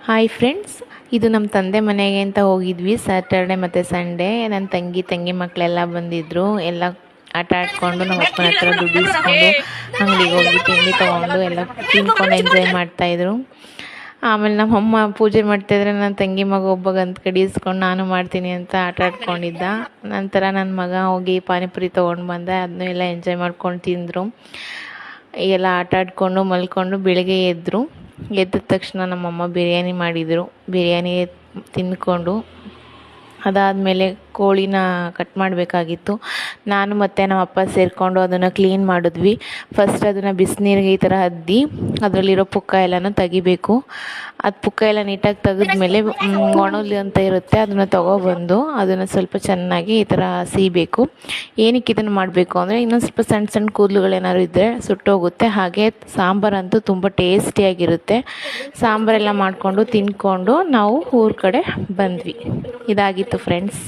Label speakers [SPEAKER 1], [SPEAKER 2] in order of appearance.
[SPEAKER 1] Hi friends, ಇದು ನಮ್ಮ ತಂದೆ ಮನೆಗೆ ಅಂತ ಹೋಗಿದ್ವಿ ಸ್ಯಾಟರ್ಡೆ ಮತ್ತು ಸಂಡೇ. ನನ್ನ ತಂಗಿ ಮಕ್ಕಳೆಲ್ಲ ಬಂದಿದ್ದರು. ಎಲ್ಲ ಆಟ ಆಡ್ಕೊಂಡು ನಮ್ಮ ಅಪ್ಪನ ಹತ್ರ ದುಡ್ಡು ಇಸ್ಕೊಂಡು ಅಂಗಡಿಗೆ ಹೋಗಿ ತಿಂಡಿ ತೊಗೊಂಡು ಎಲ್ಲ ತಿನ್ಕೊಂಡು ಎಂಜಾಯ್ ಮಾಡ್ತಾಯಿದ್ರು. ಆಮೇಲೆ ನಮ್ಮಮ್ಮ ಪೂಜೆ ಮಾಡ್ತಾಯಿದ್ರೆ ನನ್ನ ತಂಗಿ ಮಗ ಒಬ್ಬ ಗಂತ ಕಡಿ ಇಸ್ಕೊಂಡು ನಾನು ಮಾಡ್ತೀನಿ ಅಂತ ಆಟ ಆಡ್ಕೊಂಡಿದ್ದ. ನಂತರ ನನ್ನ ಮಗ ಹೋಗಿ ಪಾನಿಪುರಿ ತೊಗೊಂಡು ಬಂದ, ಅದನ್ನೂ ಎಲ್ಲ ಎಂಜಾಯ್ ಮಾಡ್ಕೊಂಡು ತಿಂದರು. ಎಲ್ಲ ಆಟ ಆಡಿಕೊಂಡು ಮಲ್ಕೊಂಡು ಬೆಳಗ್ಗೆ ಎದ್ದ ತಕ್ಷಣ ನಮ್ಮಮ್ಮ ಬಿರಿಯಾನಿ ಮಾಡಿದರು. ಬಿರಿಯಾನಿ ತಿಂದ್ಕೊಂಡು ಅದಾದಮೇಲೆ ಕೋಳಿನ ಕಟ್ ಮಾಡಬೇಕಾಗಿತ್ತು. ನಾನು ಮತ್ತು ನಮ್ಮ ಅಪ್ಪ ಸೇರಿಕೊಂಡು ಅದನ್ನು ಕ್ಲೀನ್ ಮಾಡಿದ್ವಿ. ಫಸ್ಟ್ ಅದನ್ನು ಬಿಸಿನೀರಿಗೆ ಈ ಥರ ಅದ್ದಿ ಅದರಲ್ಲಿರೋ ಪುಕ್ಕ ಎಲ್ಲನೂ ತೆಗಿಬೇಕು. ಅದು ಪುಕ್ಕ ಎಲ್ಲ ನೀಟಾಗಿ ತೆಗೆದ್ಮೇಲೆ ಒಣಗಲಿ ಅಂತ ಇರುತ್ತೆ, ಅದನ್ನು ತೊಗೊಬಂದು ಅದನ್ನು ಸ್ವಲ್ಪ ಚೆನ್ನಾಗಿ ಈ ಥರ ಸೀಬೇಕು. ಏನಕ್ಕೆ ಇದನ್ನು ಮಾಡಬೇಕು ಅಂದರೆ ಇನ್ನೊಂದು ಸ್ವಲ್ಪ ಸಣ್ಣ ಸಣ್ಣ ಕೂದಲುಗಳೇನಾದ್ರು ಇದ್ದರೆ ಸುಟ್ಟೋಗುತ್ತೆ. ಹಾಗೆ ಸಾಂಬಾರಂತೂ ತುಂಬ ಟೇಸ್ಟಿಯಾಗಿರುತ್ತೆ. ಸಾಂಬಾರೆಲ್ಲ ಮಾಡಿಕೊಂಡು ತಿಂದ್ಕೊಂಡು ನಾವು ಊರ ಕಡೆ ಬಂದ್ವಿ. ಇದಾಗಿತ್ತು ಫ್ರೆಂಡ್ಸ್.